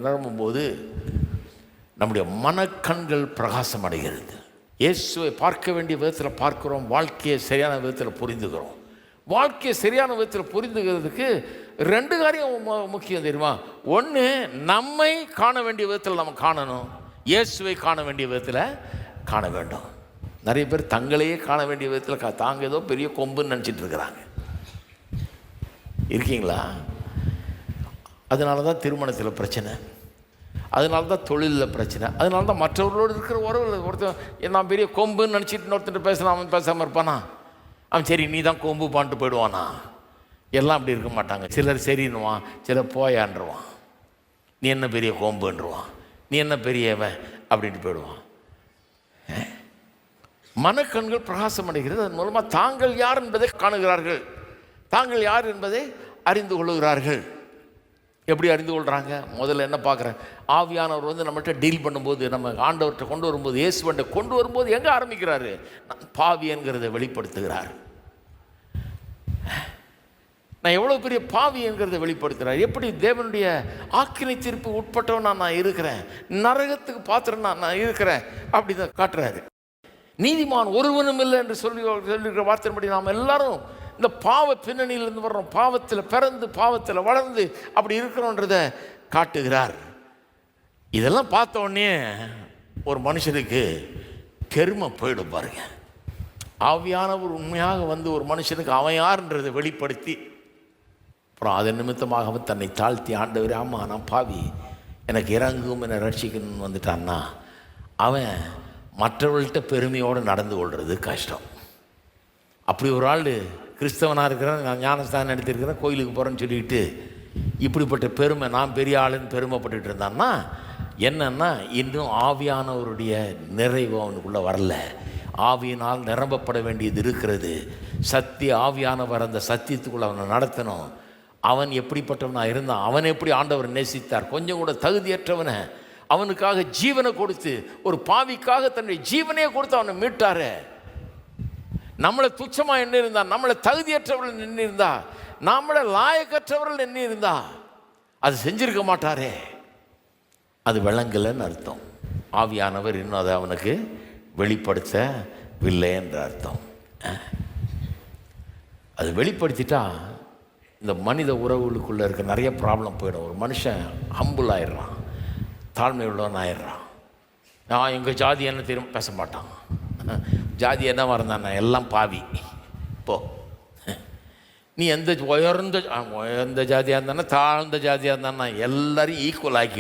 நிரம்பும்போது நம்முடைய மனக்கண்கள் பிரகாசம் அடைகிறது. இயேசுவை பார்க்க வேண்டிய விதத்தில் பார்க்கிறோம், வாழ்க்கையை சரியான விதத்தில் புரிந்துக்கிறோம். வாழ்க்கையை சரியான விதத்தில் புரிந்துக்கிறதுக்கு ரெண்டு காரியம் முக்கியம் தெரியுமா? ஒன்று, நம்மை காண வேண்டிய விதத்தில் நம்ம காணணும், இயேசுவை காண வேண்டிய விதத்தில் காண வேண்டும். நிறைய பேர் தங்களையே காண வேண்டிய விதத்தில் தாங்க ஏதோ பெரிய கொம்புன்னு நினச்சிட்டு இருக்கிறாங்க. இருக்கீங்களா? அதனால தான் திருமணத்தில் பிரச்சனை, அதனால தான் தொழிலில் பிரச்சனை, அதனால தான் மற்றவர்களோடு இருக்கிற உறவில் ஒருத்தர் நான் பெரிய கொம்புன்னு நினச்சிட்டு இன்னொருத்தர் பேசலாம், அவன் பேசாமல் இருப்பானா? அவன் சரி நீ தான் கொம்பு பான்ட்டு போயிடுவானா? எல்லாம் அப்படி இருக்க மாட்டாங்க. சிலர் சரின்னுவான், சிலர் போயான்றுவான், நீ என்ன பெரிய கொம்புன்றுவான், நீ என்ன பெரியவன் அப்படின்ட்டு போயிடுவான். மனக்கண்கள் பிரகாசம் அடைகிறது. அதன் மூலமாக தாங்கள் யார் என்பதை காணுகிறார்கள், தாங்கள் யார் என்பதை அறிந்து கொள்ளுகிறார்கள். எப்படி அறிந்து கொள்கிறாங்க? முதல்ல என்ன பார்க்குறேன், ஆவியானவர் நம்மகிட்ட டீல் பண்ணும்போது, நம்ம ஆண்டவர்கிட்ட கொண்டு வரும்போது, இயேசுவன்ட்ட கொண்டு வரும்போது எங்கே ஆரம்பிக்கிறாரு? நான் பாவி என்கிறத வெளிப்படுத்துகிறார். நான் எவ்வளோ பெரிய பாவி என்கிறத வெளிப்படுத்துகிறார். எப்படி தேவனுடைய ஆக்கினை தீர்ப்பு உட்பட்டவன் நான் இருக்கிறேன், நரகத்துக்கு பாத்திரம் நான் இருக்கிறேன் அப்படி தான் காட்டுறாரு. நீதிமான் ஒருவனும் இல்லை என்று சொல்லியிருக்கிற வார்த்தையின்படி நாம் எல்லாரும் இந்த பாவ பின்னணியிலிருந்து வர்றோம், பாவத்தில் பிறந்து பாவத்தில் வளர்ந்து அப்படி இருக்கிறோன்றதை காட்டுகிறார். இதெல்லாம் பார்த்த உடனே ஒரு மனுஷனுக்கு பெருமை போயிடும் பாருங்க. ஆவியானவர் உண்மையாக ஒரு மனுஷனுக்கு அவன் யார்ன்றதை வெளிப்படுத்தி அப்புறம் அதன் நிமித்தமாக அவன் தன்னை தாழ்த்தி, ஆண்டவர் ஆமாம் நான் பாவி, எனக்கு இறங்கும் என்னை ரட்சிக்கணும்னு வந்துட்டான்னா அவன் மற்றவர்கள்ட்ட பெருமையோடு நடந்து கொள்வது கஷ்டம். அப்படி ஒரு ஆள் கிறிஸ்தவனாக இருக்கிறேன், நான் ஞானஸ்தானம் எடுத்திருக்கிறேன், கோயிலுக்கு போகிறேன்னு சொல்லிட்டு இப்படிப்பட்ட பெருமை, நான் பெரிய ஆளுன்னு பெருமைப்பட்டுட்டு இருந்தான்னா என்னன்னா இன்னும் ஆவியானவருடைய நிறைவு அவனுக்குள்ளே வரல. ஆவியினால் நிரம்பப்பட வேண்டியது இருக்கிறது. ஆவியானவர் அந்த சத்தியத்துக்குள்ளே அவனை நடத்தணும். அவன் எப்படிப்பட்டவனாக இருந்தான், அவன் எப்படி ஆண்டவர் நேசித்தார், கொஞ்சம் கூட தகுதியற்றவனை அவனுக்காக ஜீவனை கொடுத்து, ஒரு பாவிக்காக தன்னுடைய ஜீவனையே கொடுத்து அவனை மீட்டாரு. நம்மளை துச்சமாக என்ன இருந்தா, நம்மளை தகுதியற்றவர்கள் என்ன இருந்தா, நம்மளை லாயக்கற்றவர்கள் என்ன இருந்தா அது செஞ்சிருக்க மாட்டாரே. அது விளங்கலைன்னு அர்த்தம். ஆவியானவர் இன்னும் அதை அவனுக்கு வெளிப்படுத்தவில்லை என்ற அர்த்தம். அது வெளிப்படுத்திட்டா இந்த மனித உறவுகளுக்குள்ளே இருக்க நிறைய ப்ராப்ளம் போயிடும். ஒரு மனுஷன் ஹம்பிள் ஆயிடுறான், தாழ்மை உள்ளவன் ஆயிடுறான். நான் எங்கள் ஜாதி என்ன தெரியும் பேச மாட்டான். ஜாதி என்ன வரந்தானே எல்லாம் பாவி. போ, நீ எந்த உயர்ந்த ஜாதியாக இருந்தானா தாழ்ந்த ஜாதியாக இருந்தானா எல்லாரையும் ஈக்குவல் ஆக்கி